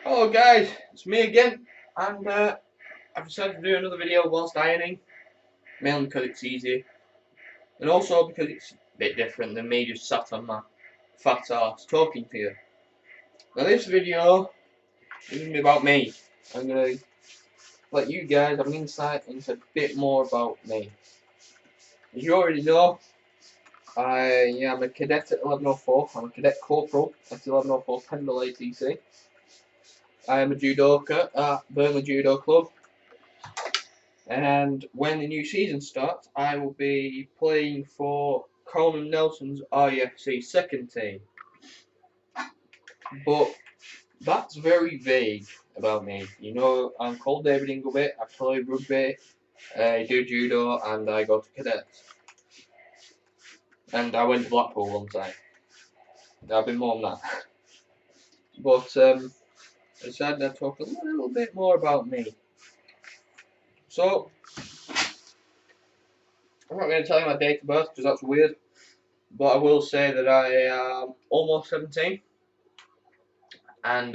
Hello guys, it's me again, and I've decided to do another video whilst ironing, mainly because it's easy, and also because it's a bit different than me just sat on my fat ass talking to you. Now this video is going to be about me. I'm going to let you guys have an insight into a bit more about me. As you already know, I am a cadet at 1104, I'm a cadet corporal at 1104 Pendle ATC. I am a judoka at Burnley Judo Club. And when the new season starts, I will be playing for Coleman Nelson's RUFC second team. But that's very vague about me. You know, I'm called David Ingleby, I play rugby, I do judo, and I go to cadets. And I went to Blackpool one time. I've been more than that. But I decided I'd talk a little bit more about me. So, I'm not going to tell you my date of birth because that's weird. But I will say that I am almost 17. And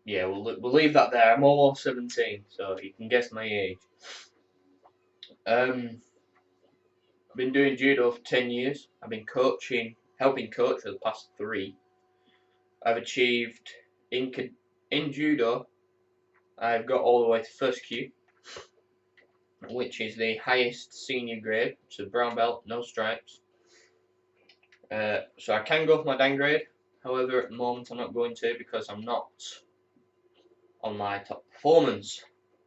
yeah, we'll leave that there. I'm almost 17, so you can guess my age. I've been doing judo for 10 years. I've been helping coach for the past 3. I've achieved in judo. I've got all the way to first kyu, which is the highest senior grade. It's a brown belt, no stripes. So I can go for my dan grade. However, at the moment I'm not going to because I'm not on my top performance.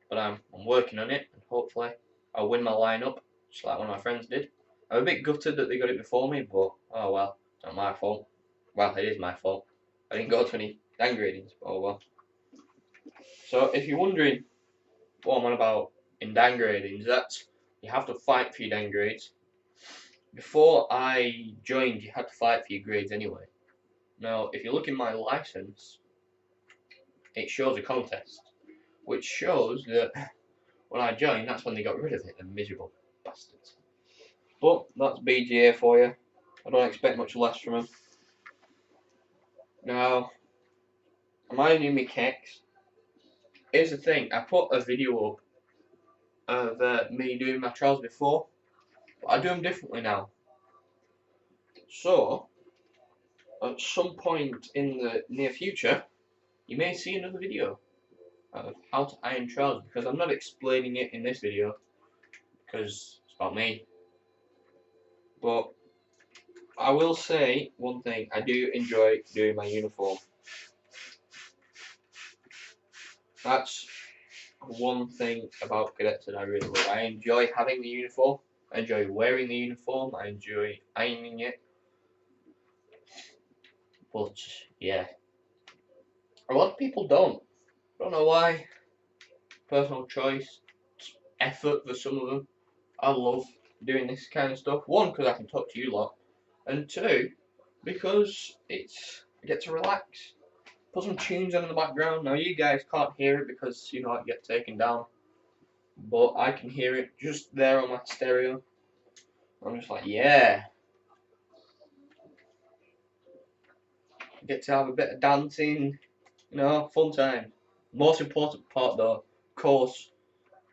But I'm working on it, and hopefully I'll win my lineup, just like one of my friends did. I'm a bit gutted that they got it before me, but oh well, it's not my fault. Well, it is my fault. I didn't go to any dan gradings, but oh well. So if you're wondering what I'm on about in dan gradings, that's you have to fight for your dan grades. Before I joined, you had to fight for your grades anyway. Now, if you look in my license, it shows a contest, which shows that when I joined, that's when they got rid of it, the miserable bastards. But that's BGA for you. I don't expect much less from them. Now, am I new me kicks? Here's the thing, I put a video up of me doing my trials before, but I do them differently now. So, at some point in the near future, you may see another video of how to iron trousers, because I'm not explaining it in this video, because it's about me. But I will say one thing, I do enjoy doing my uniform. That's one thing about cadets that I really love. I enjoy having the uniform, I enjoy wearing the uniform, I enjoy ironing it. But yeah, a lot of people don't. Don't know why. Personal choice, effort for some of them. I love doing this kind of stuff. One, because I can talk to you lot, and two, because I get to relax. Put some tunes on in the background. Now you guys can't hear it because you know it gets taken down, but I can hear it just there on my stereo. I'm just like, yeah. Get to have a bit of dancing, you know, fun time. Most important part though, of course,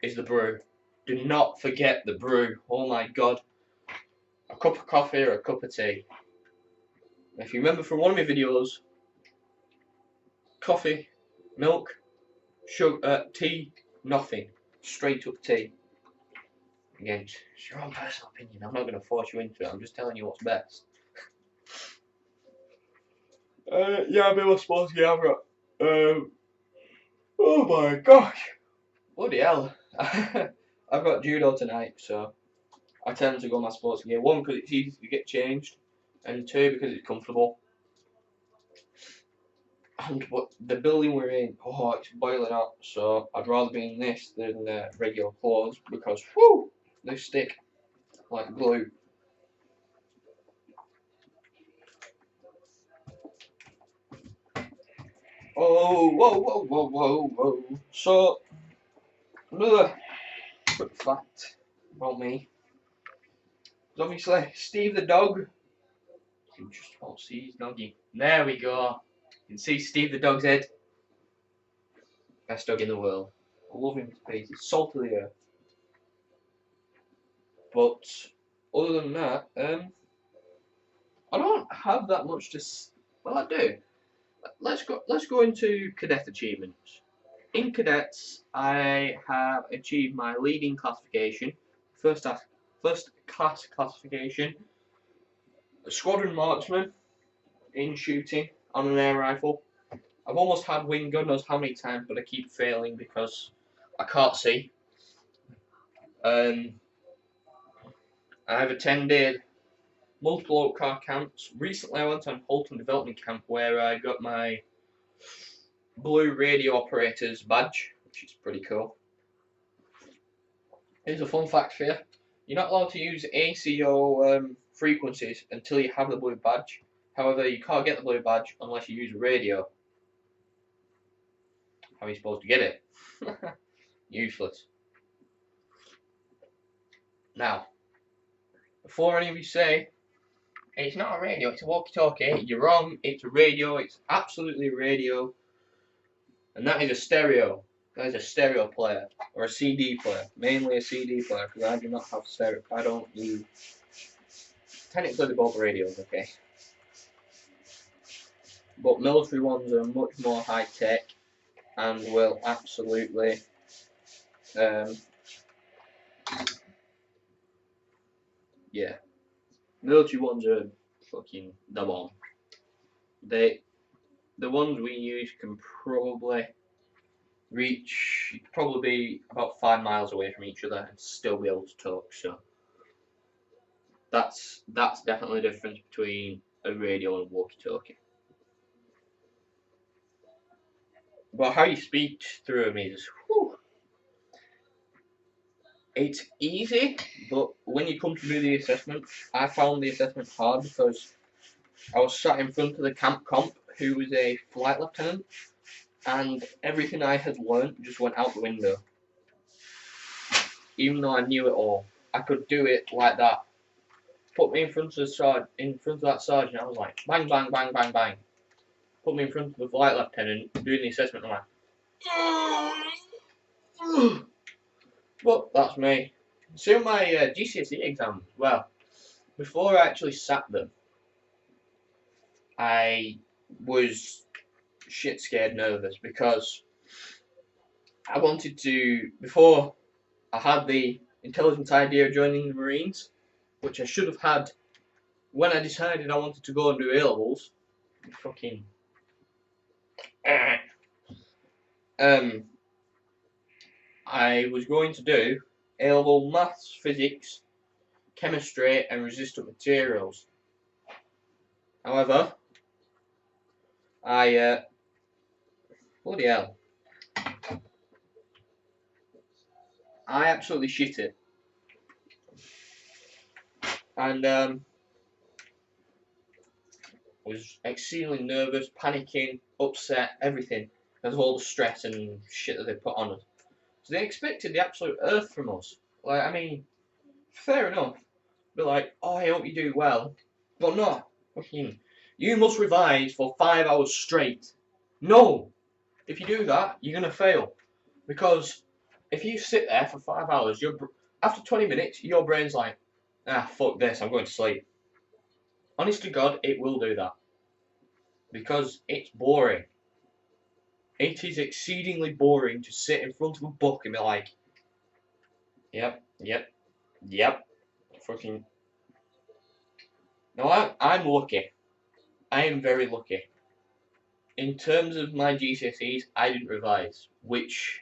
is the brew. Do not forget the brew. Oh my god. A cup of coffee or a cup of tea. If you remember from one of my videos, coffee, milk, sugar, tea, nothing. Straight up tea. Again, it's your own personal opinion. I'm not going to force you into it. I'm just telling you what's best. Yeah, I've been supposed to get over it. Oh my gosh. Bloody hell. I've got judo tonight, so I tend to go my sports gear. One, because it's easy to get changed, and two, because it's comfortable. And but the building we're in, oh, it's boiling hot, so I'd rather be in this than regular clothes because, whoo, they stick like glue. Oh, whoa, whoa, whoa, whoa, whoa. So, another quick fact about me is obviously Steve the dog. You just won't see his doggy. There we go. You can see Steve the dog's head. Best dog in the world. I love him to pieces. Salt of the earth. But other than that, I don't have that much to. Well, I do. Let's go into cadet achievements. In cadets, I have achieved my leading classification, first class classification, a squadron marksman in shooting on an air rifle. I've almost had wing God knows how many times, but I keep failing because I can't see. I've attended multiple oak car camps. Recently, I went on Holton Development Camp where I got my blue radio operator's badge, which is pretty cool. Here's a fun fact for you. You're not allowed to use ACO frequencies until you have the blue badge. However, you can't get the blue badge unless you use a radio. How are you supposed to get it? Useless. Now, before any of you say, it's not a radio, it's a walkie-talkie, you're wrong, it's a radio, it's absolutely a radio. And that is a stereo. That is a stereo player, or a CD player, mainly a CD player, because I do not have stereo. I don't do. Technically, they're both radios, okay. But military ones are much more high tech, and will absolutely. Yeah, military ones are fucking the bomb. The ones we use can probably be about 5 miles away from each other and still be able to talk. So that's definitely the difference between a radio and a walkie-talkie. But how you speak through them is, whew, it's easy, but when you come to do the assessment, I found the assessment hard because I was sat in front of the camp comp who was a flight lieutenant, and everything I had learnt just went out the window. Even though I knew it all, I could do it like that. Put me in front of that sergeant, I was like, bang, bang, bang, bang, bang. Put me in front of the flight lieutenant doing the assessment, I'm like, well, that's me. So my GCSE exams, well, before I actually sat them, I was shit scared nervous because I wanted to, before I had the intelligent idea of joining the Marines, which I should have had when I decided I wanted to go and do A-levels. Fucking I was going to do A-level maths, physics, chemistry and resistant materials. However, bloody hell, I absolutely shit it. And was exceedingly nervous, panicking, upset, everything, because of all the stress and shit that they put on us. So they expected the absolute earth from us. Like, I mean, fair enough. But like, oh, I hope you do well. But no, fucking, you must revise for 5 hours straight. No! If you do that, you're gonna fail. Because if you sit there for 5 hours, after 20 minutes, your brain's like, ah, fuck this, I'm going to sleep. Honest to God, it will do that. Because it's boring. It is exceedingly boring to sit in front of a book and be like, yep, fucking. No, I'm lucky. I am very lucky. In terms of my GCSEs, I didn't revise, which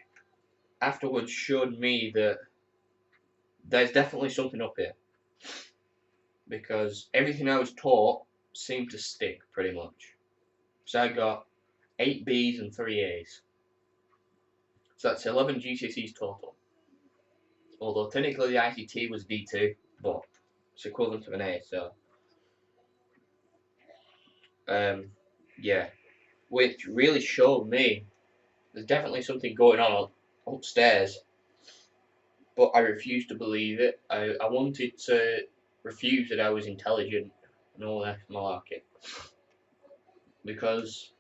afterwards showed me that there's definitely something up here. Because everything I was taught seemed to stick, pretty much. So I got 8 Bs and 3 As. So that's 11 GCSEs total. Although technically the ICT was D2, but it's equivalent to an A, so. Yeah. Which really showed me there's definitely something going on upstairs. But I refused to believe it. I wanted to refuse that I was intelligent and all that malarkey. Because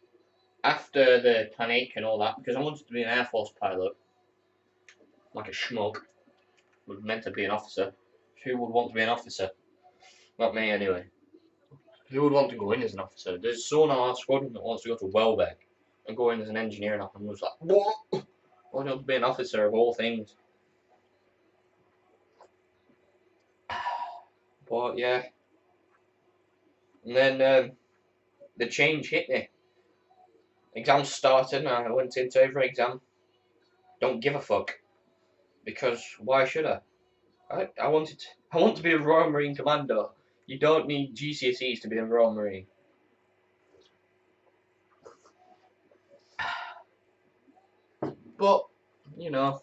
after the panic and all that, because I wanted to be an Air Force pilot, like a schmuck, was meant to be an officer. Who would want to be an officer? Not me, anyway. Who would want to go in as an officer? There's someone on our squadron that wants to go to Welbeck and go in as an engineer, and I was like, what? I want to be an officer of all things. But yeah. And then the change hit me. Exams started and I went into every exam. Don't give a fuck. Because why should I? I want to be a Royal Marine Commando. You don't need GCSEs to be a Royal Marine. But, you know,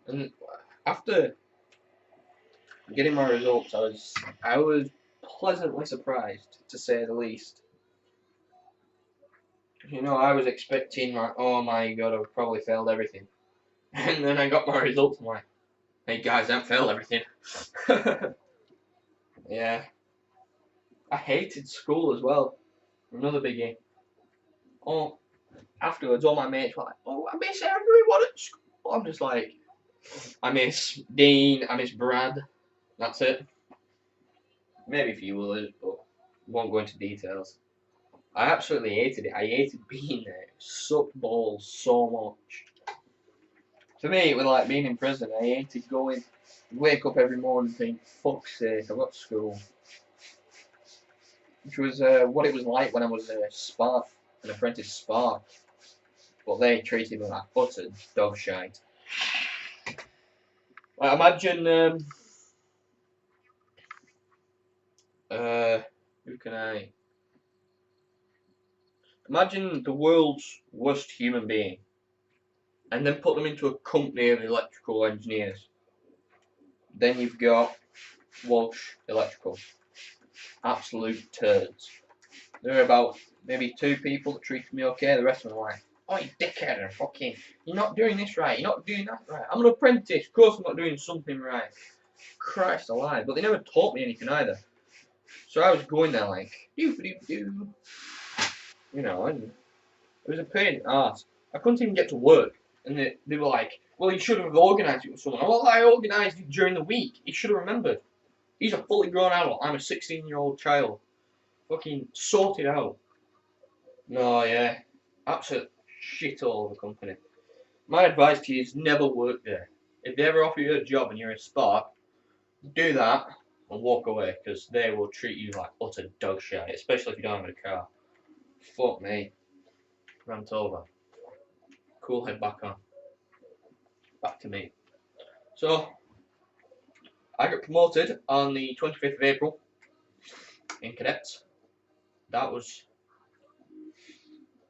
and after getting my results, I was pleasantly surprised, to say the least. You know, I was expecting like, oh my god, I've probably failed everything. And then I got my results, I'm like, hey guys, I haven't failed everything. Yeah. I hated school as well. Another biggie. Oh, afterwards, all my mates were like, oh, I miss everyone at school. I'm just like, I miss Dean, I miss Brad. That's it. Maybe a few others, but won't go into details. I absolutely hated it. I hated being there. It sucked balls so much. For me, it was like being in prison. I hated going, wake up every morning and think, fuck's sake, I've got school. Which was what it was like when I was a Spark, an apprentice Spark. But they treated me like utter dog shite. Like, imagine, who can I? Imagine the world's worst human being, and then put them into a company of electrical engineers. Then you've got Walsh Electrical. Absolute turds. There are about maybe 2 people that treated me okay, the rest of them are like, oh, you dickhead, and fucking, you're not doing this right, you're not doing that right. I'm an apprentice, of course I'm not doing something right. Christ alive. But they never taught me anything either. So I was going there like, doo-doo-doo. You know, and it was a pain in the arse. I couldn't even get to work. And they were like, well, you should have organised it with someone. Well, I organised it during the week. He should have remembered. He's a fully grown adult. I'm a 16-year-old child. Fucking sort it out. No, yeah. Absolute shit all over the company. My advice to you is never work there. If they ever offer you a job and you're a spark, do that and walk away, because they will treat you like utter dog shit, especially if you don't have a car. Fuck me. Rant over. Cool head back on. Back to me. So, I got promoted on the 25th of April in cadets. That was,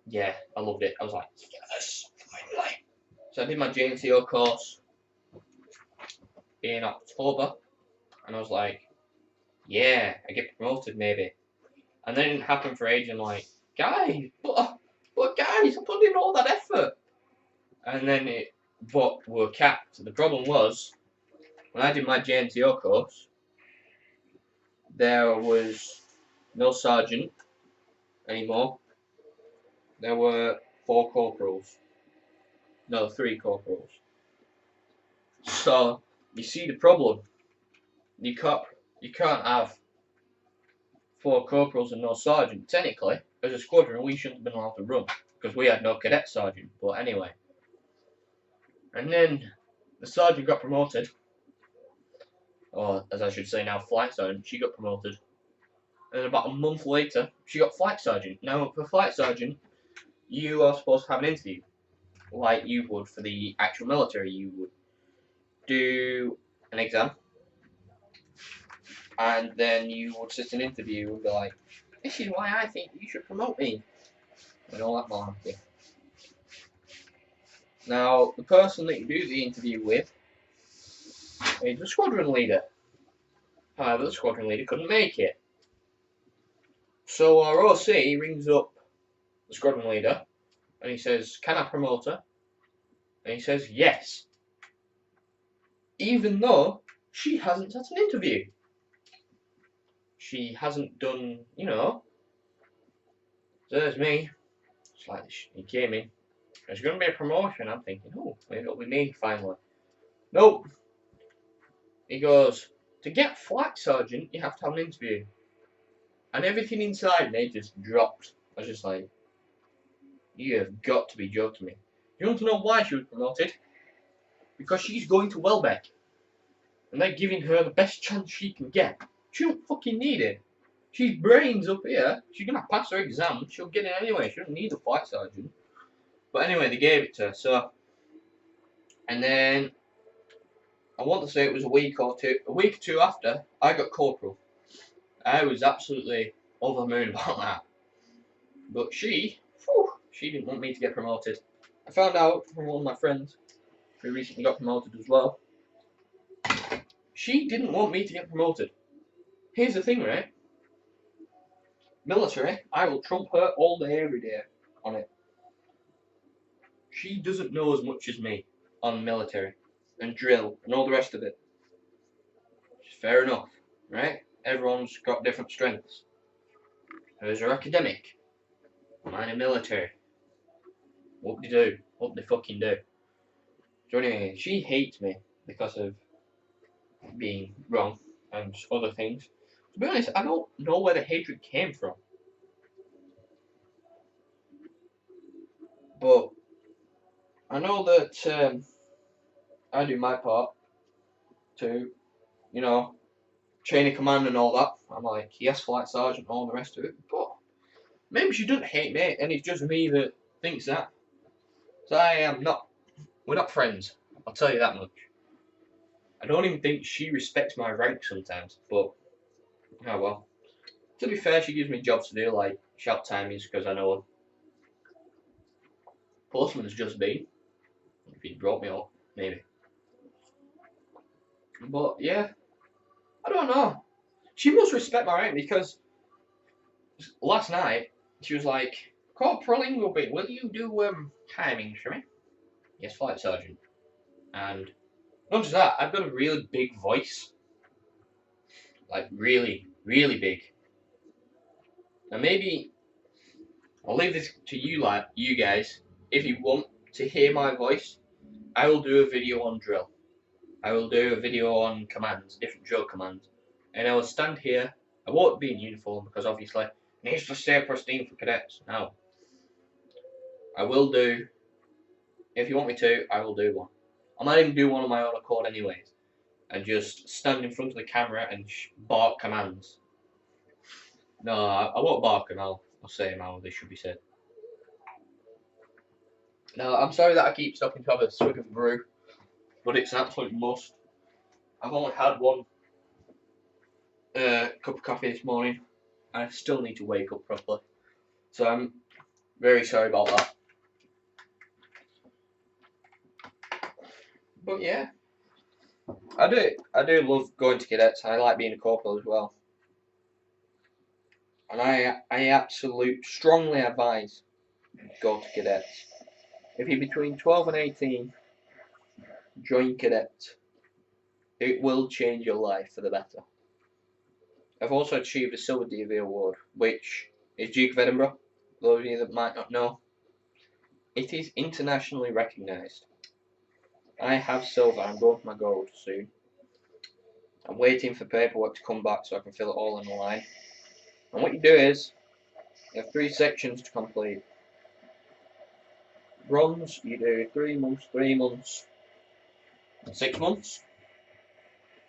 yeah, I loved it. I was like, yes, finally. So I did my JNCO course in October, and I was like, yeah, I get promoted maybe. And then it didn't happen for ages. I'm like, guys, but guys, I put in all that effort. And then but we're capped. The problem was, when I did my JNCO course, there was no sergeant anymore. There were 4 corporals. No, 3 corporals. So you see the problem. You can't have 4 corporals and no sergeant. Technically, as a squadron, we shouldn't have been allowed to run because we had no cadet sergeant. But anyway, and then the sergeant got promoted, or as I should say now, flight sergeant. She got promoted, and about a month later, she got flight sergeant. Now, for flight sergeant, you are supposed to have an interview, like you would for the actual military. You would do an exam, and then you would sit an interview and be like, this is why I think you should promote me, and all that malarkey. Now, the person that you do the interview with is the squadron leader. However, the squadron leader couldn't make it. So our OC rings up the squadron leader and he says, can I promote her? And he says, yes. Even though she hasn't had an interview. She hasn't done, you know. So there's me, It's like he came in. There's going to be a promotion. I'm thinking, oh, maybe it'll be me finally. Nope. He goes, to get flight sergeant, you have to have an interview. And everything inside me just dropped. I was just like, you have got to be joking me. You want to know why she was promoted? Because she's going to Welbeck. And they're giving her the best chance she can get. She don't fucking need it. She's brains up here. She's going to pass her exam. She'll get it anyway. She doesn't need a flight sergeant. But anyway, they gave it to her. So, and then I want to say it was a week or two after, I got corporal. I was absolutely over the moon about that. But she didn't want me to get promoted. I found out from one of my friends who recently got promoted as well. She didn't want me to get promoted. Here's the thing, right? Military, I will trump her all day, every day on it. She doesn't know as much as me on military and drill and all the rest of it. Fair enough, right? Everyone's got different strengths. Hers are academic. Mine are military. What they do? What they fucking do? So anyway, she hates me because of being wrong and other things. To be honest, I don't know where the hatred came from. But I know that I do my part to, you know, chain of command and all that. I'm like, yes, flight sergeant and all the rest of it. But maybe she doesn't hate me and it's just me that thinks that. So we're not friends. I'll tell you that much. I don't even think she respects my rank sometimes, but oh well. To be fair, she gives me jobs to do, like shout timings, because I know her. Postman's just been. If he'd brought me up, maybe. But yeah, I don't know. She must respect my rank because last night she was like, Corporal Ingleby, will you do timings for me? Yes, flight sergeant. And not just that, I've got a really big voice. Like really, really big. Now maybe I'll leave this to you guys. If you want to hear my voice, I will do a video on drill. I will do a video on commands, different drill commands. And I will stand here. I won't be in uniform because obviously it needs to stay pristine for cadets. No. I will do, if you want me to, I will do one. I might even do one on my own accord anyways. And just stand in front of the camera and bark commands. No, I won't bark them, I'll say them how they should be said. No, I'm sorry that I keep stopping to have a swig of brew, but it's an absolute must. I've only had one cup of coffee this morning, and I still need to wake up properly. So I'm very sorry about that. But yeah, I do love going to cadets. I like being a corporal as well. And I absolutely strongly advise go to cadets. If you're between 12 and 18, join cadets. It will change your life for the better. I've also achieved a Silver DV award, which is Duke of Edinburgh. Those of you that might not know, it is internationally recognised. I have silver. I'm going for my gold soon. I'm waiting for paperwork to come back so I can fill it all in the line. And what you do is, you have 3 sections to complete. Bronze, you do 3 months, and 6 months.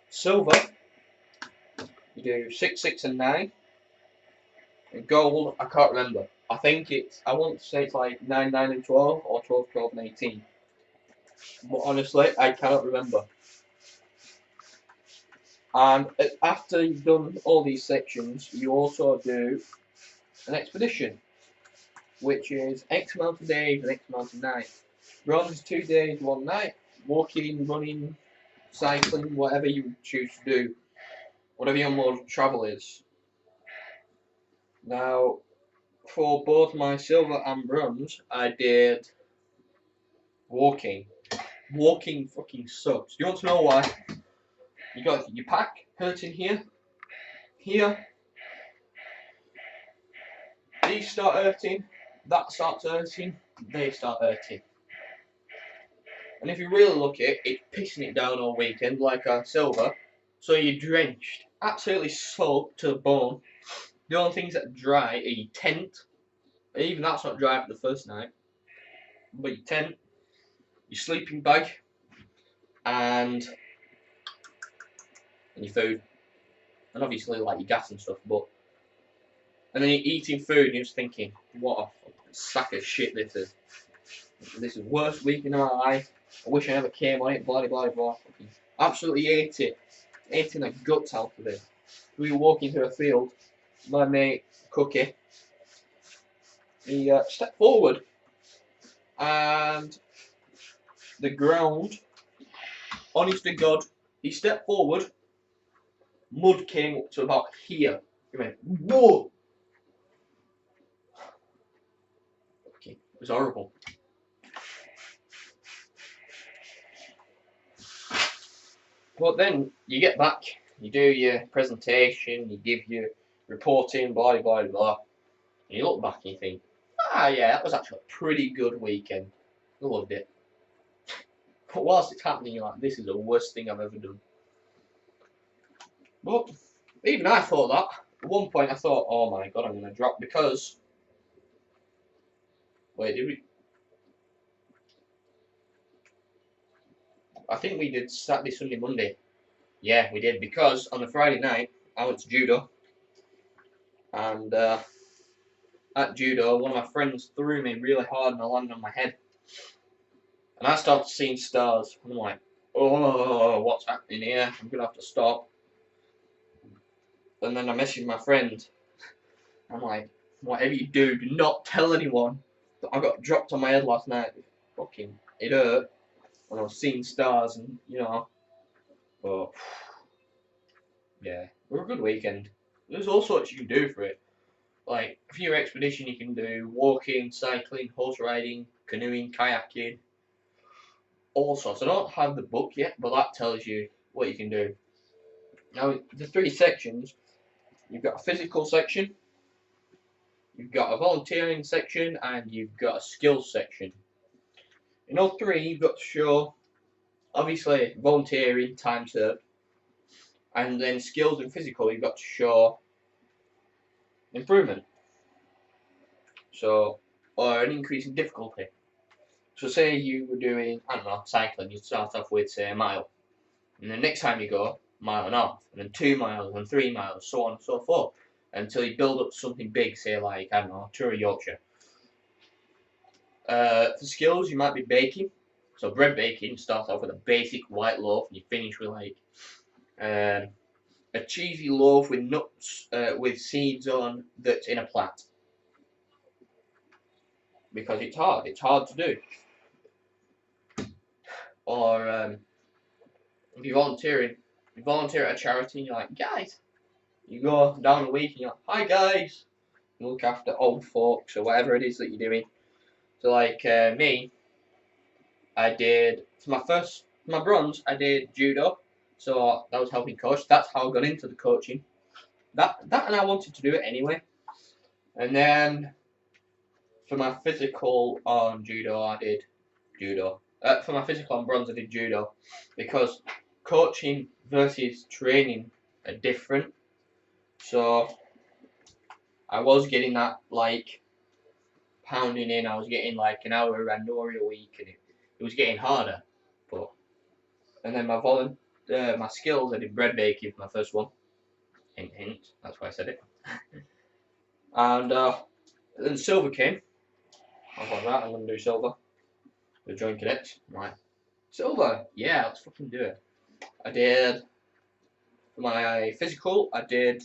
Silver, you do 6, 6, and 9. And gold, I can't remember. I want to say it's like 9, 9, and 12, or 12, 12, and 18. But honestly, I cannot remember. And after you've done all these sections, you also do an expedition, which is X amount of days and X amount of nights. Bronze, 2 days, 1 night. Walking, running, cycling, whatever you choose to do. Whatever your mode of travel is. Now, for both my silver and bronze, I did walking. Walking fucking sucks. You want to know why? You got your pack hurting here, here. These start hurting, that starts hurting, they start hurting. And if you really look at it, it's pissing it down all weekend like a silver. So you're drenched, absolutely soaked to the bone. The only things that are dry are your tent. Even that's not dry for the first night. But your tent, your sleeping bag, and your food. And obviously like your gas and stuff, but and then you're eating food and you're just thinking, what a sack of shit this is. This is the worst weekend of my life. I wish I never came on it, blah blah blah. Absolutely hate it. Hating the guts out of it. We were walking through a field, my mate Cookie, he stepped forward and the ground, honest to God, he stepped forward, mud came up to about here. He went, whoa! Okay, it was horrible. But then you get back, you do your presentation, you give your reporting, blah blah blah, and you look back and you think, yeah, that was actually a pretty good weekend. I loved it. But whilst it's happening, you're like, this is the worst thing I've ever done. But even I thought that. At one point I thought, oh my god, I'm going to drop because... Wait, did we... I think we did Saturday, Sunday, Monday. Yeah, we did, because on the Friday night, I went to judo. And at judo, one of my friends threw me really hard and I landed on my head. And I started seeing stars. I'm like, oh, what's happening here? I'm going to have to stop. And then I messaged my friend. I'm like, whatever you do not tell anyone that I got dropped on my head last night. Fucking, it hurt. And I was seeing stars and, you know. But, yeah, it was a good weekend. There's all sorts you can do for it. Like, for your expedition you can do walking, cycling, horse riding, canoeing, kayaking. All sorts. I don't have the book yet, but that tells you what you can do. Now, the 3 sections, you've got a physical section, you've got a volunteering section, and you've got a skills section. In all 3, you've got to show, obviously, volunteering, time served, and then skills and physical, you've got to show improvement. So, or an increase in difficulty. So say you were doing, I don't know, cycling, you'd start off with, say, a mile. And the next time you go, mile and a half, and then 2 miles, and 3 miles, so on and so forth. Until you build up something big, say like, I don't know, Tour of Yorkshire. For skills, you might be baking. So bread baking, start off with a basic white loaf, and you finish with like a cheesy loaf with nuts, with seeds on, that's in a plat. Because it's hard to do. Or if you're volunteering, you volunteer at a charity and you're like, guys, you go down a week and you're like, hi guys, you look after old folks or whatever it is that you're doing. So like me, I did, for my bronze, I did judo, so that was helping coach. That's how I got into the coaching. That and I wanted to do it anyway. And then for my physical on judo, I did judo. For my physical on bronze, I did judo because coaching versus training are different. So I was getting that like pounding in. I was getting like an hour randori a week, and it was getting harder. But and then my skills, I did bread baking for my first one. Hint, hint. That's why I said it. And then silver came. I was like, right, I'm gonna do silver. The joint cadets. I'm like, silver, yeah, let's fucking do it. I did for my physical. I did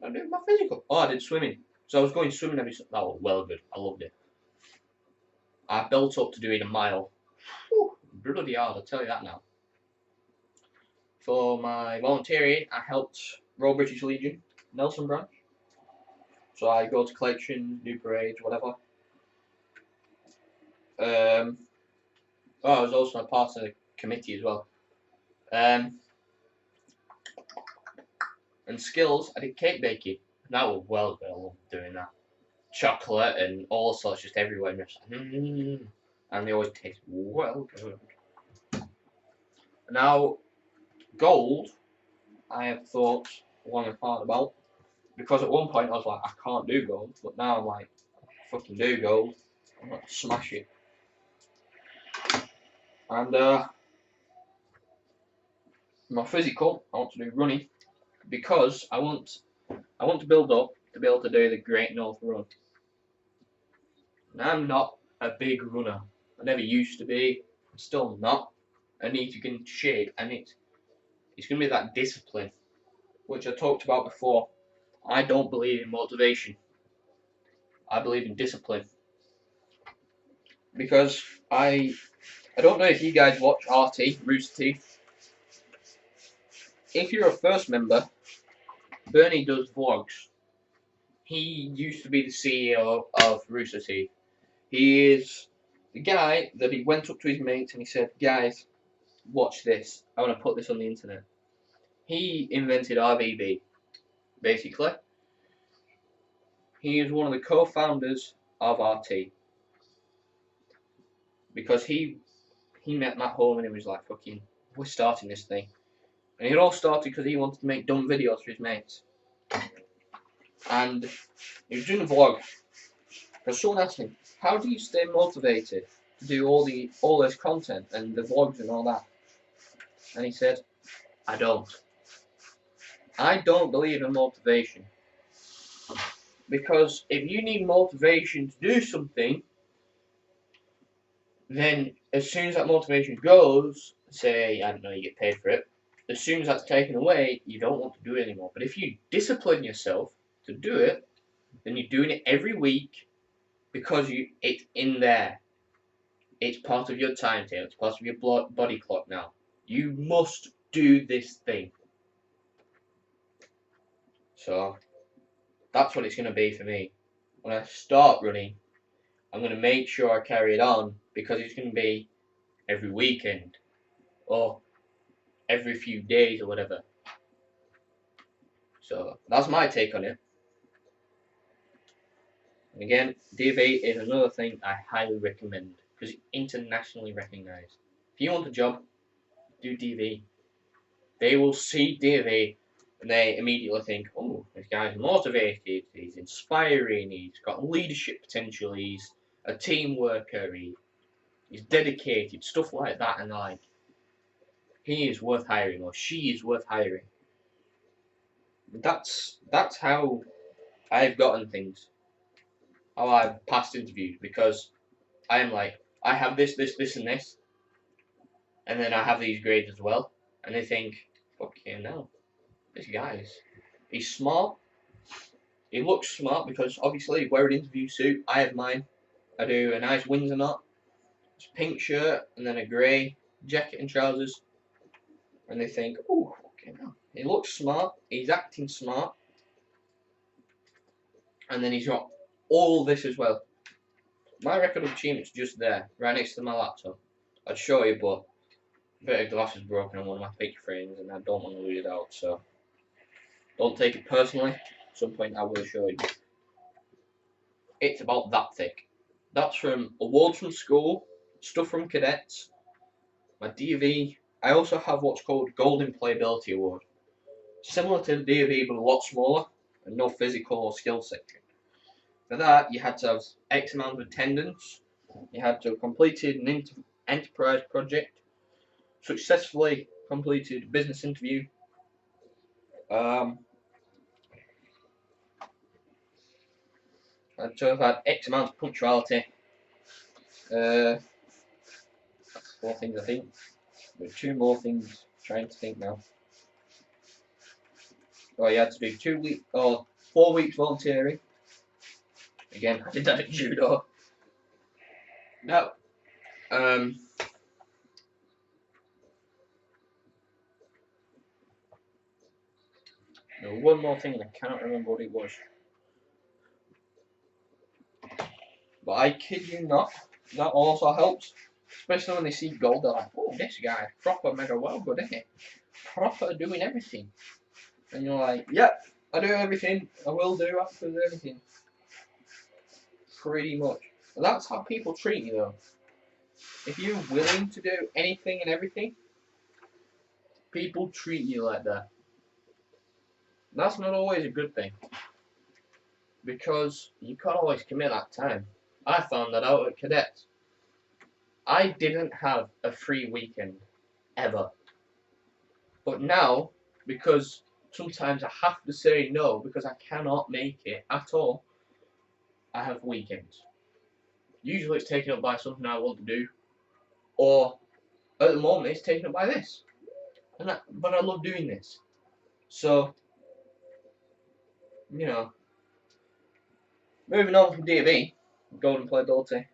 my physical. Oh, I did swimming. So I was going swimming every. That was well good. I loved it. I built up to doing a mile. Whew, bloody hard, I'll tell you that now. For my volunteering, I helped Royal British Legion, Nelson branch. So I go to collections, do parades, whatever. I was also a part of the committee as well. And skills, I did cake baking. That was well good. I loved doing that. chocolate and all sorts just everywhere, and just and they always taste well good. Now, gold, I have thought long and hard about, because at one point I was like, I can't do gold, but now I'm like, I fucking do gold. I'm gonna smash it. And my physical, I want to do running, because I want to build up to be able to do the Great North Run. And I'm not a big runner. I never used to be. I'm still not. I need to get into shape, and it's going to be that discipline, which I talked about before. I don't believe in motivation. I believe in discipline, because I don't know if you guys watch RT, Rooster Teeth. If you're a first member, Bernie does vlogs. He used to be the CEO of Rooster Teeth. He is the guy that he went up to his mates and he said, guys, watch this. I want to put this on the internet. He invented RVB, basically. He is one of the co-founders of RT. Because he met Matt Holman and he was like, fucking, we're starting this thing. And it all started because he wanted to make dumb videos for his mates. And he was doing a vlog. Because someone asked him, how do you stay motivated to do all this content and the vlogs and all that? And he said, I don't. I don't believe in motivation. Because if you need motivation to do something, then as soon as that motivation goes, say, I don't know, you get paid for it, as soon as that's taken away, you don't want to do it anymore. But if you discipline yourself to do it, then you're doing it every week because it's in there. It's part of your timetable. It's part of your body clock now. You must do this thing. So that's what it's going to be for me. When I start running, I'm going to make sure I carry it on, because it's going to be every weekend or every few days or whatever. So that's my take on it. And again, DV is another thing I highly recommend, because it's internationally recognized. If you want a job, do DV. They will see DV and they immediately think, oh, this guy's motivated, he's inspiring, he's got leadership potential, he's a team worker, he's dedicated, stuff like that, and like, he is worth hiring, or she is worth hiring. That's how I've gotten things, how I've passed interviews, because I am like, I have this, and this, and then I have these grades as well, and they think, fucking hell, this guy's, he's smart, he looks smart, because obviously you wear an interview suit, I have mine, I do a nice Windsor knot, it's a pink shirt, and then a grey jacket and trousers, and they think, oh, fucking hell, he looks smart, he's acting smart, and then he's got all this as well. My record of achievements just there, right next to my laptop. I'd show you, but a bit of glass is broken on one of my picture frames, and I don't want to lose it out, so don't take it personally. At some point I will show you. It's about that thick. That's from awards from school, stuff from cadets, my DV. I also have what's called Golden Playability Award. Similar to the DV, but a lot smaller, and no physical or skill section. For that, you had to have X amount of attendance, you had to have completed an enterprise project, successfully completed a business interview, had to have had X amount of punctuality. That's 4 things I think. There's 2 more things, trying to think now. Oh, you had to do 2 weeks or 4 weeks volunteering. Again, I did that at judo. No. No, one more thing, and I cannot remember what it was. But I kid you not, that also helps. Especially when they see gold, they're like, oh, this guy, proper mega well good, isn't he? Proper doing everything. And you're like, yep, I do everything, I will do absolutely everything. pretty much. And that's how people treat you though. If you're willing to do anything and everything, people treat you like that. That's not always a good thing. Because you can't always commit that time. I found that out at cadets. I didn't have a free weekend. Ever. But now, because sometimes I have to say no because I cannot make it at all, I have weekends. Usually it's taken up by something I want to do, or at the moment it's taken up by this. But I love doing this. So, you know, moving on from D&B, Golden Playability.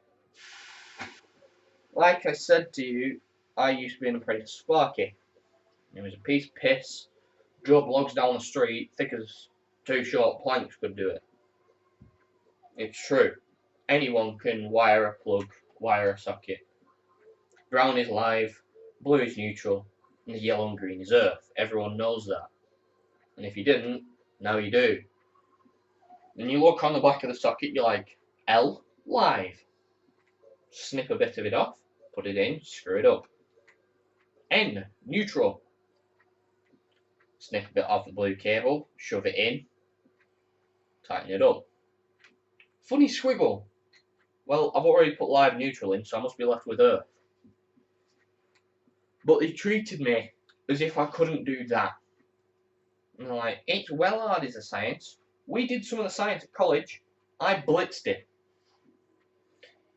Like I said to you, I used to be an apprentice Sparky. It was a piece of piss, drove logs down the street, thick as two short planks could do it. It's true. Anyone can wire a plug, wire a socket. Brown is live, blue is neutral, and the yellow and green is earth. Everyone knows that. And if you didn't, now you do. Then you look on the back of the socket, you're like, L, live. Snip a bit of it off, put it in, screw it up. N, neutral. Snip a bit off the blue cable, shove it in, tighten it up. Funny squiggle. Well, I've already put live neutral in, so I must be left with earth. But they treated me as if I couldn't do that. And they're like, it's well hard as a science. We did some of the science at college. I blitzed it.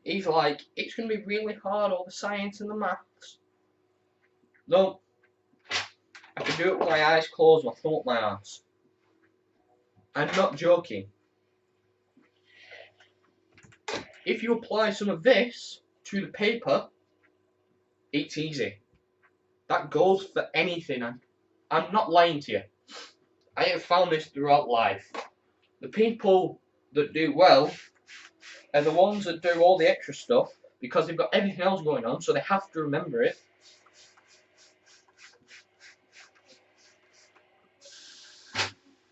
He's like, it's going to be really hard, all the science and the maths. No, I can do it with my eyes closed, my thumb up my arse. I'm not joking. If you apply some of this to the paper, it's easy. That goes for anything. I'm not lying to you. I have found this throughout life. The people that do well are the ones that do all the extra stuff because they've got everything else going on, so they have to remember it.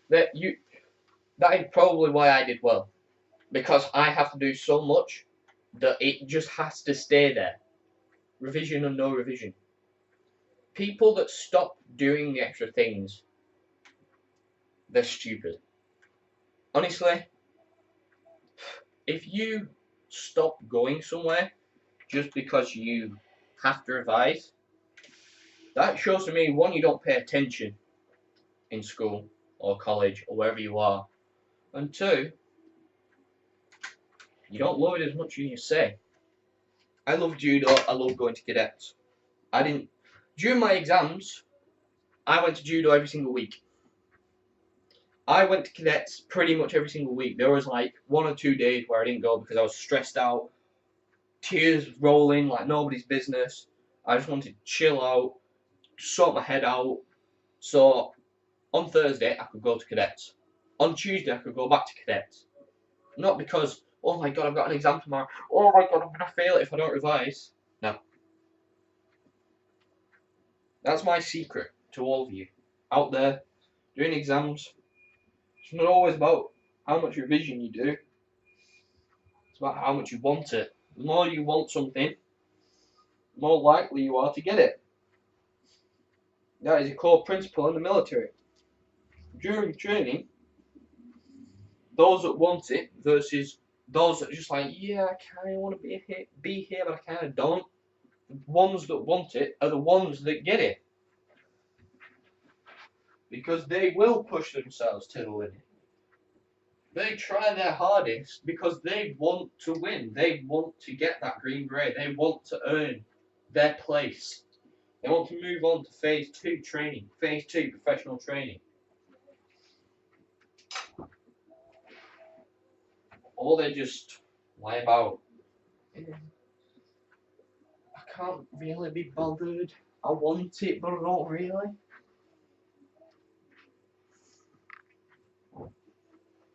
That is probably why I did well. Because I have to do so much that it just has to stay there. Revision or no revision. People that stop doing the extra things, they're stupid. Honestly, if you stop going somewhere just because you have to revise, that shows to me, one, you don't pay attention in school or college or wherever you are, and two, you don't love it as much as you say. I love judo, I love going to cadets. During my exams, I went to judo every single week. I went to cadets pretty much every single week. There was like 1 or 2 days where I didn't go because I was stressed out, tears rolling like nobody's business. I just wanted to chill out, sort my head out. So on Thursday I could go to cadets. On Tuesday I could go back to cadets. Not because, oh my god, I've got an exam tomorrow. Oh my god, I'm going to fail it if I don't revise. No. That's my secret to all of you out there doing exams. It's not always about how much revision you do. It's about how much you want it. The more you want something, the more likely you are to get it. That is a core principle in the military. During training, those that want it versus those that are just like, yeah, I kind of want to be here, but I kind of don't. The ones that want it are the ones that get it. Because they will push themselves to the limit. They try their hardest because they want to win. They want to get that green beret. They want to earn their place. They want to move on to phase 2 training, phase 2 professional training. Or they just lie about. I can't really be bothered. I want it, but I don't really.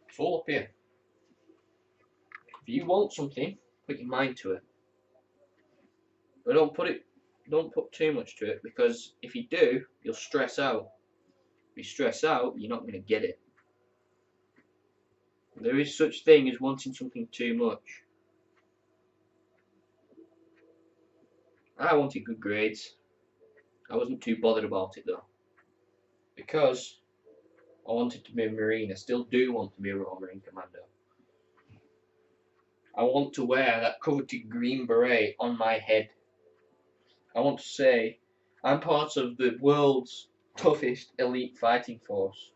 It's all up here. If you want something, put your mind to it. But don't put too much to it, because if you do, you'll stress out. If you stress out, you're not going to get it. There is such thing as wanting something too much. I wanted good grades. I wasn't too bothered about it though, because I wanted to be a Marine. I still do want to be a Royal Marine Commando. I want to wear that coveted green beret on my head. I want to say I'm part of the world's toughest elite fighting force.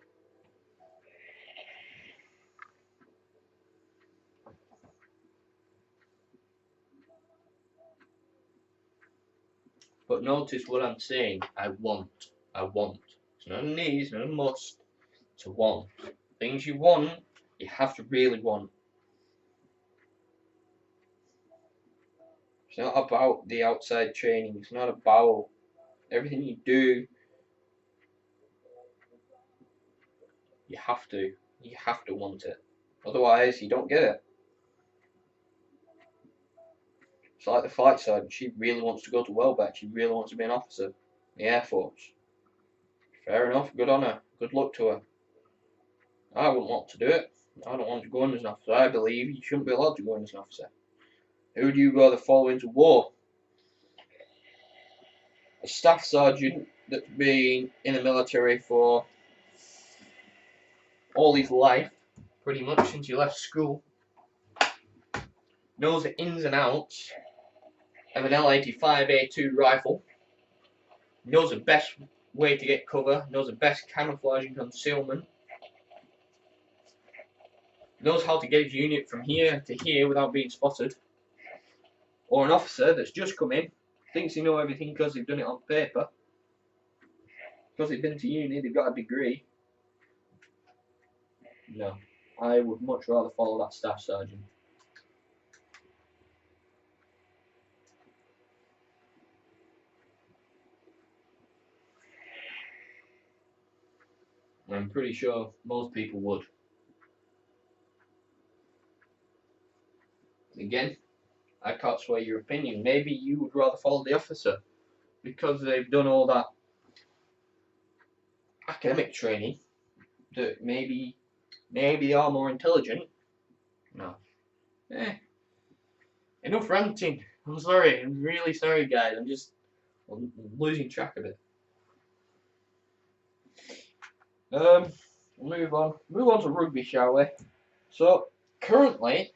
But notice what I'm saying. I want. I want. It's not a need, it's not a must. It's a want. Things you want, you have to really want. It's not about the outside training. It's not about everything you do. You have to. You have to want it. Otherwise, you don't get it. It's like the flight sergeant. She really wants to go to Welbeck. She really wants to be an officer in the Air Force. Fair enough. Good on her. Good luck to her. I wouldn't want to do it. I don't want to go in as an officer. I believe you shouldn't be allowed to go in as an officer. Who do you rather follow into war? A staff sergeant that's been in the military for all his life, pretty much since he left school, knows the ins and outs of an L85A2 rifle, knows the best way to get cover, knows the best camouflage and concealment, knows how to get his unit from here to here without being spotted, or an officer that's just come in, thinks they know everything because they've done it on paper, because they've been to uni, they've got a degree. No, I would much rather follow that staff sergeant. I'm pretty sure most people would. Again, I can't sway your opinion. Maybe you would rather follow the officer because they've done all that academic training. That maybe they are more intelligent. No. Enough ranting. I'm sorry. I'm really sorry, guys. I'm losing track of it. Move on. Move on to rugby, shall we? So currently,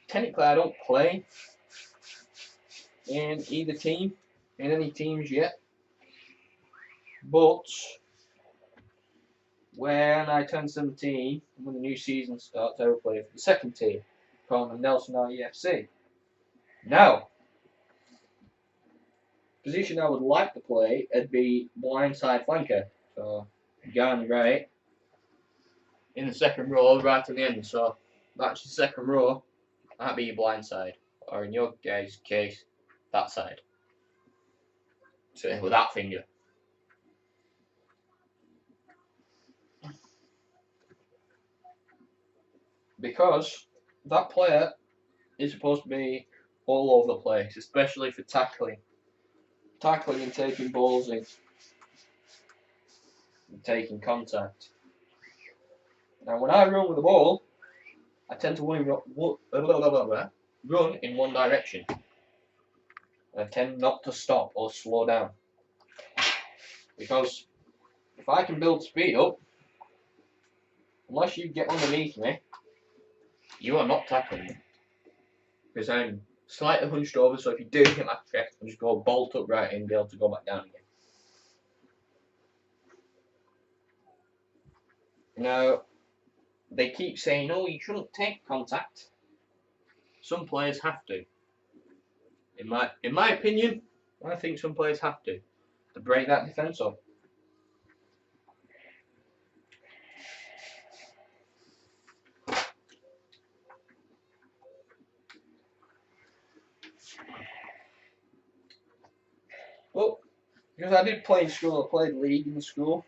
technically, I don't play in either team, in any teams yet. But when I turn 17, when the new season starts, I will play for the second team, called the Nelson REFC. Now, position I would like to play would be blindside flanker. So, guy on the right, in the second row, right at the end. So, that's your second row, that'd be your blind side. Or in your guys' case, that side. So, with that finger. Because that player is supposed to be all over the place, especially for tackling. Tackling and taking balls in. And taking contact. Now, when I run with the ball, I tend to run in one direction. I tend not to stop or slow down. Because if I can build speed up, unless you get underneath me, you are not tackling me. Because I'm slightly hunched over, so if you do hit my chest, I'll just go bolt upright and be able to go back down again. Now, they keep saying, oh, you shouldn't take contact. Some players have to. In my opinion, I think some players have to break that defence up. Well, because I did play in school, I played league in school,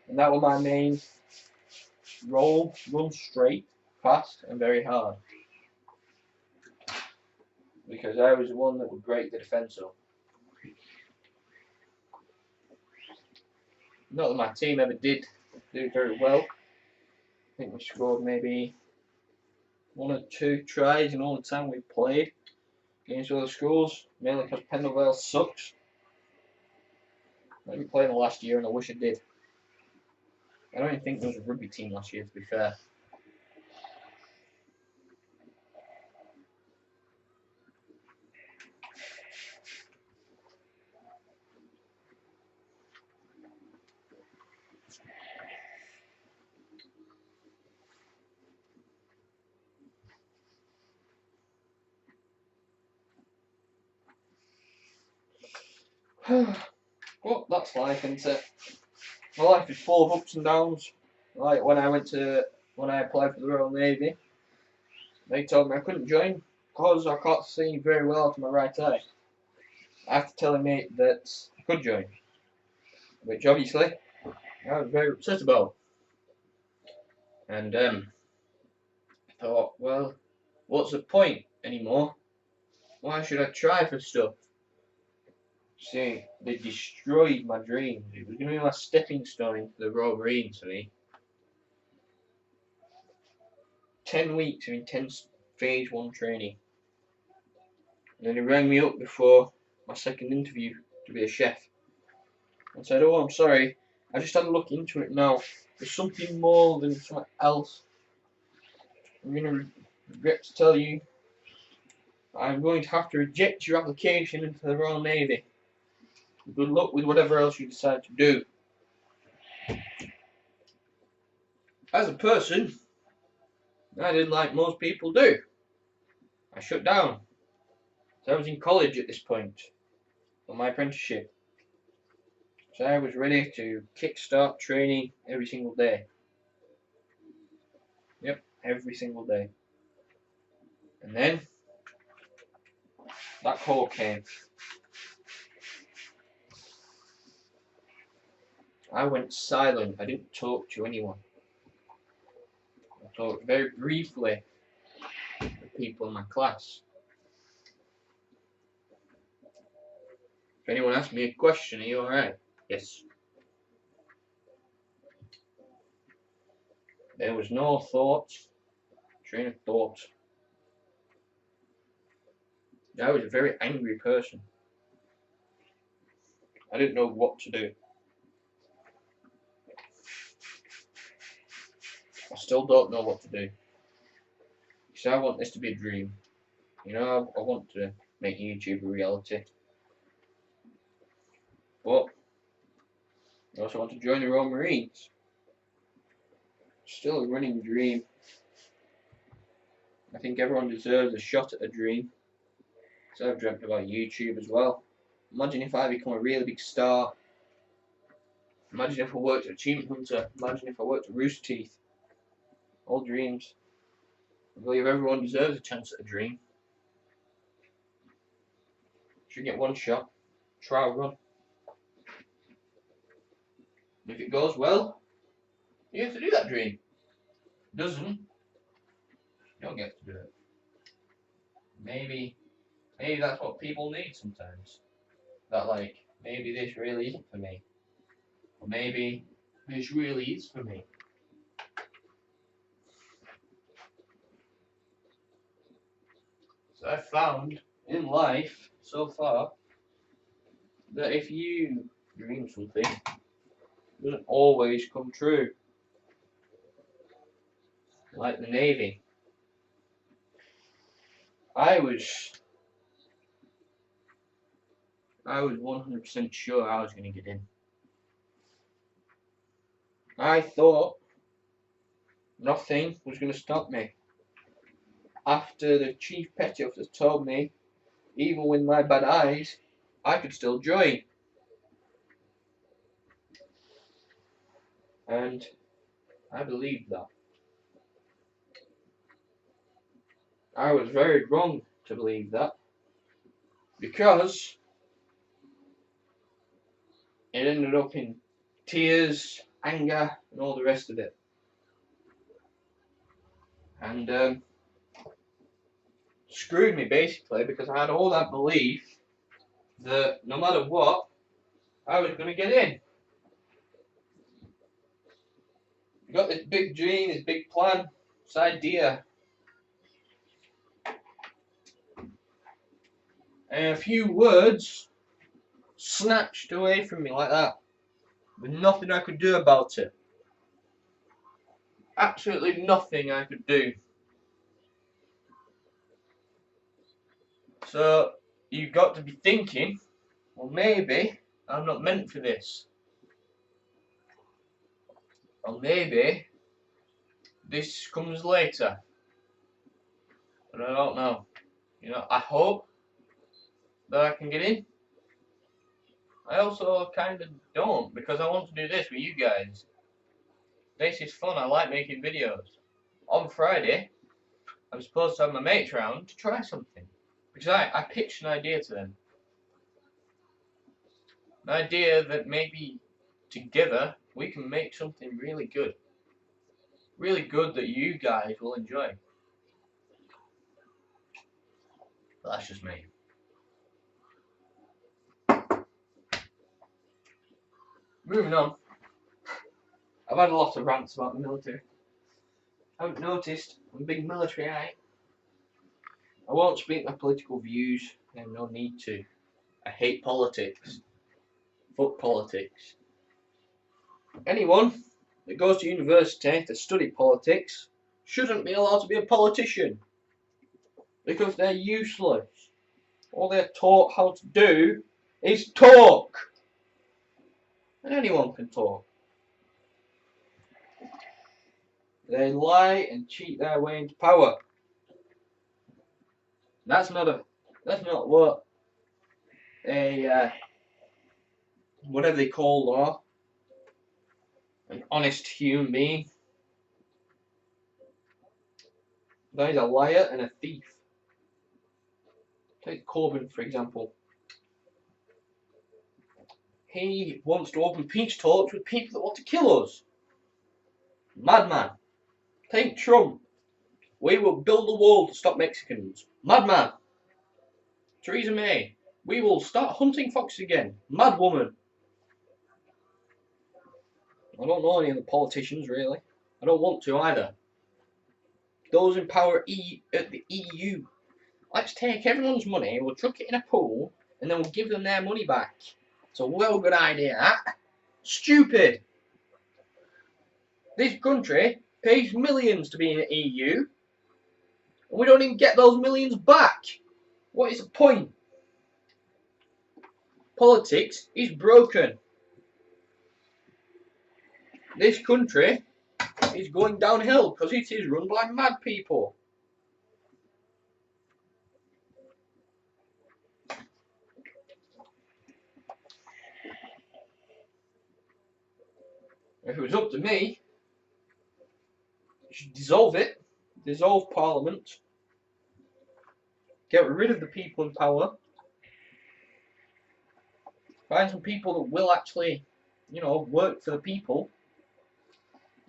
and that was my main role: run straight, fast, and very hard. Because I was the one that would break the defence up. Not that my team ever did do very well. I think we scored maybe one or two tries in all the time we played against other schools, mainly because Pendle Vale sucks. I didn't play in the last year and I wish I did. I don't even think there was a rugby team last year, to be fair. Well, that's life, isn't it? My life is full of ups and downs. Like when I applied for the Royal Navy, they told me I couldn't join because I can't see very well out of my right eye. After telling me that I could join, which obviously I was very upset about. And I thought, well, what's the point anymore? Why should I try for stuff? See, they destroyed my dreams. It was going to be my stepping stone into the Royal Marines for me. 10 weeks of intense phase 1 training. And then he rang me up before my second interview to be a chef and said, oh, I'm sorry, I just had a look into it now. There's something more than something else. I'm going to regret to tell you I'm going to have to reject your application into the Royal Navy. Good luck with whatever else you decide to do. As a person, I did like most people do. I shut down. So I was in college at this point for my apprenticeship. So I was ready to kickstart training every single day. Yep, every single day. And then that call came. I went silent. I didn't talk to anyone. I talked very briefly with people in my class. If anyone asked me a question, are you alright? Yes. There was no thought, train of thought. I was a very angry person. I didn't know what to do. I still don't know what to do. So I want this to be a dream. You know, I want to make YouTube a reality. But I also want to join the Royal Marines. Still a running dream. I think everyone deserves a shot at a dream. So I've dreamt about YouTube as well. Imagine if I become a really big star. Imagine if I worked at Achievement Hunter. Imagine if I worked at Rooster Teeth. All dreams. I believe everyone deserves a chance at a dream. Should get one shot. Trial run. And if it goes well, you have to do that dream. If it doesn't, you don't get to do it. Maybe that's what people need sometimes. That like, maybe this really isn't for me. Or maybe this really is for me. So I've found in life so far that if you dream something, it doesn't always come true. Like the Navy. I was 100% sure I was going to get in. I thought nothing was going to stop me. After the Chief Petty Officer told me, even with my bad eyes, I could still join. And I believed that. I was very wrong to believe that, because it ended up in tears, anger, and all the rest of it. And screwed me basically, because I had all that belief that no matter what, I was going to get in. I got this big dream, this big plan, this idea A few words snatched away from me like that, with nothing I could do about it. Absolutely nothing I could do. So you've got to be thinking, well, maybe I'm not meant for this. Or maybe this comes later. But I don't know. You know, I hope that I can get in. I also kind of don't, because I want to do this with you guys. This is fun. I like making videos. On Friday, I'm supposed to have my mates round to try something. Because I pitched an idea to them. An idea that maybe together we can make something really good. Really good that you guys will enjoy. But that's just me. Moving on. I've had a lot of rants about the military. I haven't noticed. I'm a big military eye. I won't speak my political views. I have no need to. I hate politics. Fuck politics. Anyone that goes to university to study politics shouldn't be allowed to be a politician. Because they're useless. All they're taught how to do is talk. And anyone can talk. They lie and cheat their way into power. That's not what a whatever they call law. An honest human being. That is a liar and a thief. Take Corbyn for example. He wants to open peace talks with people that want to kill us. Madman. Take Trump. We will build a wall to stop Mexicans. Madman. Theresa May. We will start hunting foxes again. Mad woman. I don't know any of the politicians really. I don't want to either. Those in power at the EU. Let's take everyone's money, we'll chuck it in a pool, and then we'll give them their money back. It's a well good idea, that. Stupid. This country pays millions to be in the EU, and we don't even get those millions back. What is the point? Politics is broken. This country is going downhill because it is run by mad people. If it was up to me, you should dissolve it, dissolve Parliament, get rid of the people in power, find some people that will actually, you know, work for the people,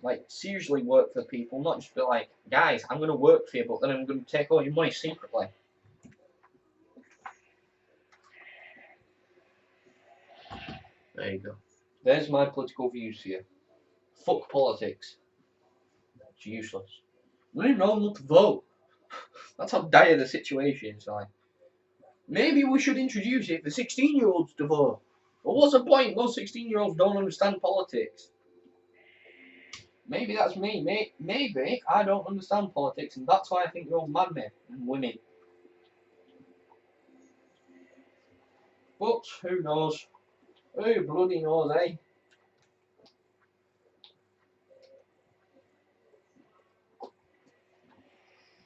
like seriously work for the people, not just be like, guys, I'm going to work for you, but then I'm going to take all your money secretly. There you go. There's my political views for you. Fuck politics. It's useless. We don't even know enough to vote. That's how dire the situation is. Like, maybe we should introduce it for 16-year-olds to vote. But what's the point? Most 16-year-olds don't understand politics. Maybe that's me. Maybe I don't understand politics, and that's why I think you're all madmen and women. But who knows? Who bloody knows, eh?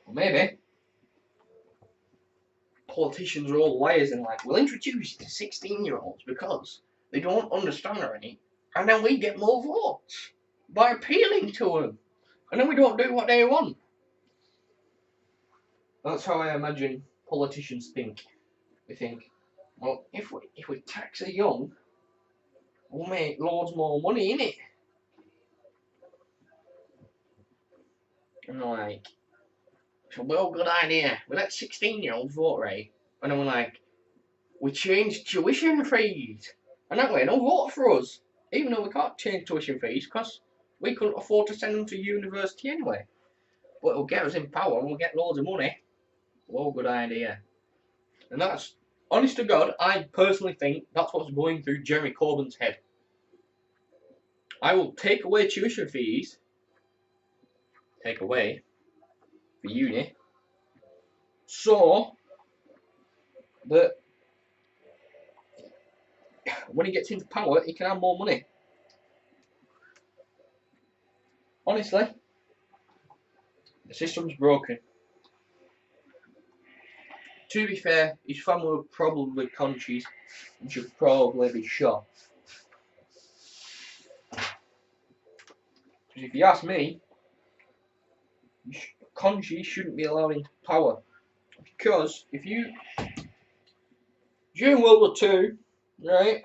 Well, maybe politicians are all liars and like, we'll introduce it to 16-year-olds because they don't understand already, and then we get more votes by appealing to them, and then we don't do what they want. That's how I imagine politicians think. They think, well, if we tax the young, we'll make loads more money in it. And they're like, it's a well good idea. We let 16-year-olds vote, right? And then we're like, we changed tuition fees, and that way they'll vote for us, even though we can't change tuition fees because we couldn't afford to send them to university anyway. But it'll get us in power and we'll get loads of money. Well, good idea. And that's Honest to God, I personally think that's what's going through Jeremy Corbyn's head. I will take away tuition fees, take away for uni, so that when he gets into power, he can have more money. Honestly, the system's broken. To be fair, his family were probably conscious and should probably be shot. Because if you ask me, conscious shouldn't be allowed into power. Because if you, during World War II, right,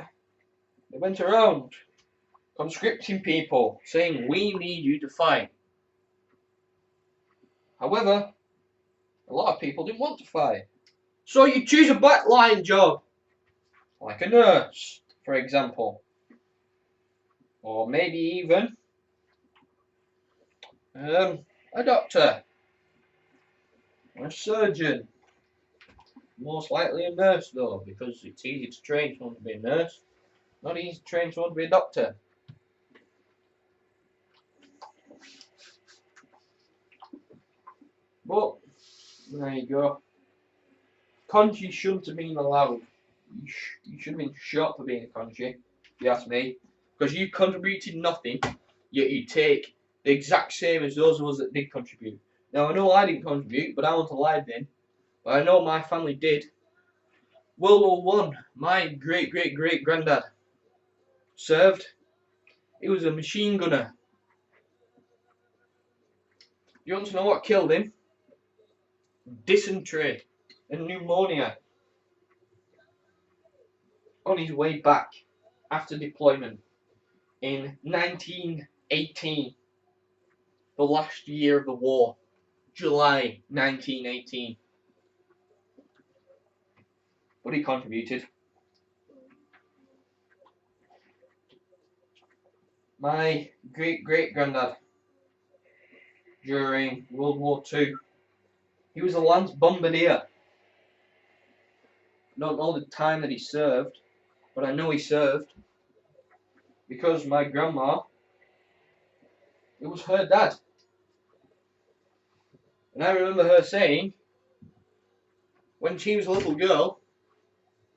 they went around conscripting people, saying, we need you to fight. However, a lot of people didn't want to fight. So you choose a backline job, like a nurse, for example. Or maybe even a doctor, or a surgeon. Most likely a nurse though, because it's easy to train someone to be a nurse, not easy to train someone to be a doctor. But there you go. Conchi shouldn't have been allowed. You should have been shot for being a conchi, if you ask me, because you contributed nothing, yet you take the exact same as those of us that did contribute. Now I know I didn't contribute, but I wasn't alive then. But I know my family did. World War One, my great granddad served. He was a machine gunner. You want to know what killed him? Dysentery and pneumonia. On his way back after deployment in 1918, the last year of the war, July 1918. But he contributed. My great granddad, during World War II, he was a Lance Bombardier. I don't know the time that he served, but I know he served because my grandma, it was her dad. And I remember her saying, when she was a little girl,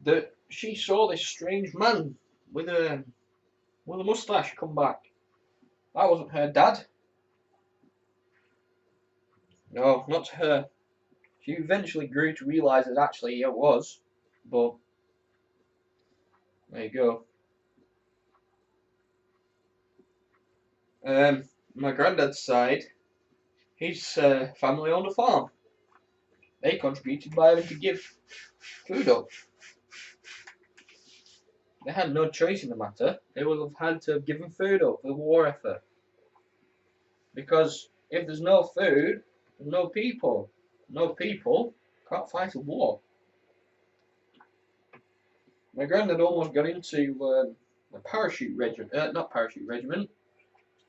that she saw this strange man with a moustache come back. That wasn't her dad. No, not her. She eventually grew to realise that actually it was, but there you go. My granddad's side, his family owned a farm. They contributed by having to give food up. They had no choice in the matter. They would have had to have given food up for the war effort. Because if there's no food, there's no people. No people can't fight a war. My granddad almost got into the parachute regiment, not parachute regiment.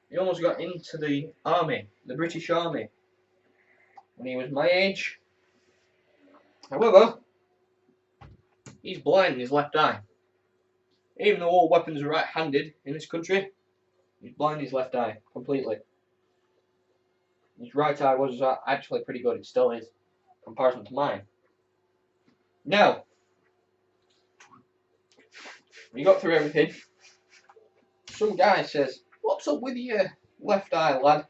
He almost got into the army, the British Army, when he was my age. However, he's blind in his left eye. Even though all weapons are right-handed in this country, he's blind in his left eye completely. His right eye was actually pretty good. It still is, in comparison to mine. Now, we got through everything. Some guy says, "What's up with your left eye, lad?"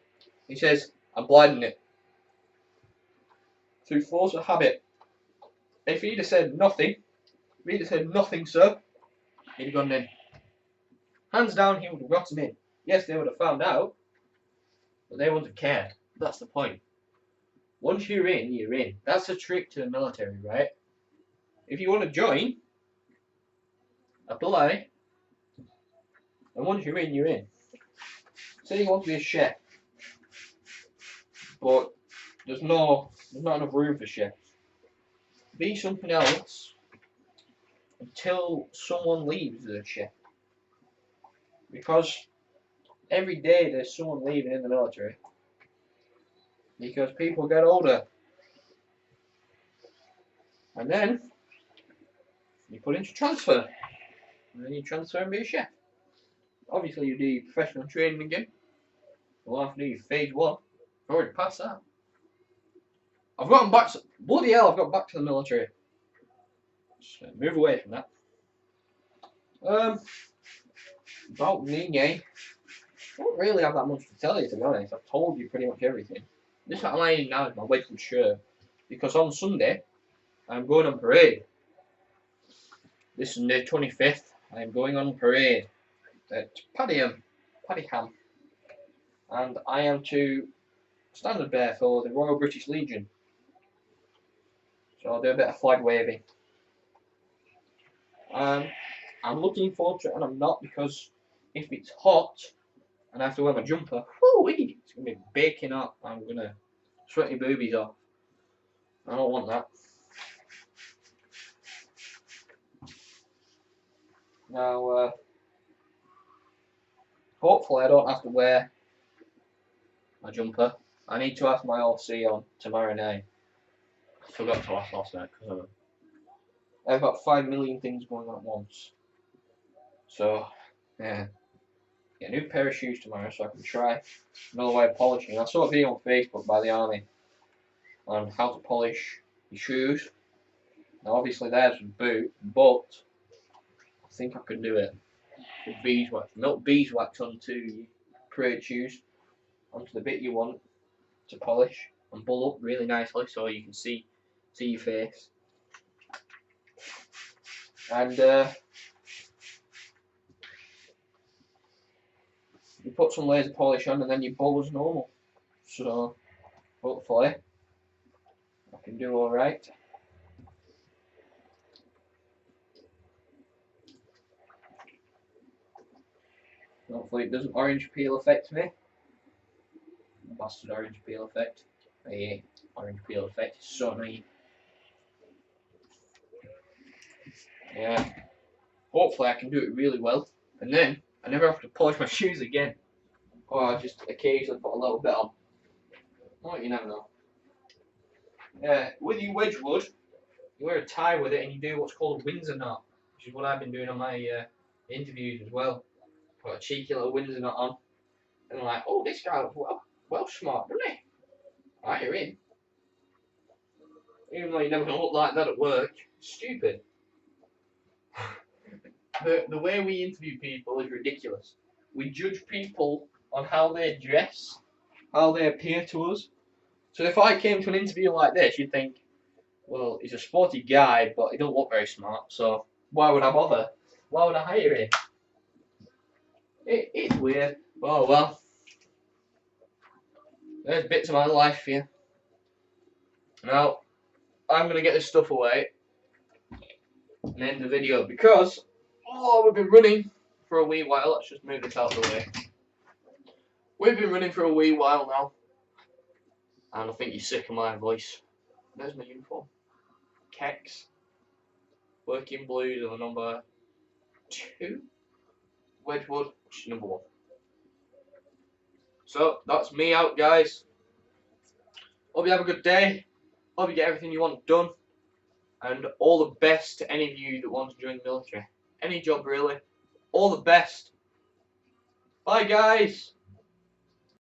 He says, "I'm blind in it through force of habit." If he'd have said nothing, sir, he'd have gone in. Hands down, he would have gotten in. Yes, they would have found out, but they wouldn't have cared. That's the point. Once you're in, you're in. That's a trick to the military, right? If you want to join, apply, and once you're in, you're in. Say you want to be a chef, but there's not enough room for chefs. Be something else until someone leaves as a chef. Because every day there's someone leaving in the military. Because people get older. And then You put into transfer. And then you transfer and be a chef. Obviously you do your professional training again. You'll have to do your phase 1. I've already passed that. I've gotten back to... Bloody hell, I've got back to the military. Just move away from that. About me, I don't really have that much to tell you, to be honest. I've told you pretty much everything. This what I'm wearing now is my Wedgwood shirt. Because on Sunday, I'm going on parade. This Sunday, 25th, I'm going on parade at Padiham. And I am to standard bearer for the Royal British Legion. So I'll do a bit of flag waving. I'm looking forward to it, and I'm not, because if it's hot and I have to wear my jumper, it's going to be baking hot. I'm going to sweat my boobies off. I don't want that. Now, hopefully I don't have to wear my jumper. I need to ask my OC on tomorrow night. I forgot to ask last night because I've got 5 million things going on at once. So, yeah. Get a new pair of shoes tomorrow so I can try another way of polishing. I saw a video on Facebook by the army on how to polish your shoes. Now obviously theirs was boot, but I think I can do it with beeswax. Melt beeswax onto your parade shoes, onto the bit you want to polish, and bull up really nicely so you can see your face. And you put some laser polish on and then you bowl as normal. So hopefully I can do alright. Hopefully it doesn't orange peel affect me. Bastard orange peel effect. Yeah, orange peel effect is so annoying. Yeah. Hopefully I can do it really well. And then I never have to polish my shoes again. Or I just occasionally put a little bit on. Oh, you never know. Yeah, with your Wedgwood, you wear a tie with it and you do what's called a Windsor knot, which is what I've been doing on my interviews as well. Put a cheeky little Windsor knot on. And I'm like, oh, this guy looks well smart, doesn't he? Right, you're in. Even though you're never going to look like that at work. Stupid. The way we interview people is ridiculous. We judge people on how they dress, how they appear to us. So if I came to an interview like this, you'd think, well, he's a sporty guy, but he don't look very smart, so why would I bother? Why would I hire him? It's weird. Oh well. There's bits of my life for you. Now, I'm going to get this stuff away and end the video because, we've been running for a wee while. Let's just move this out of the way. We've been running for a wee while now, and I think you're sick of my voice. There's my uniform. Kex. Working Blues are the number 2. Wedgwood, which is number 1. So, that's me out, guys. Hope you have a good day. Hope you get everything you want done. And all the best to any of you that want to join the military. Any job, really. All the best. Bye, guys.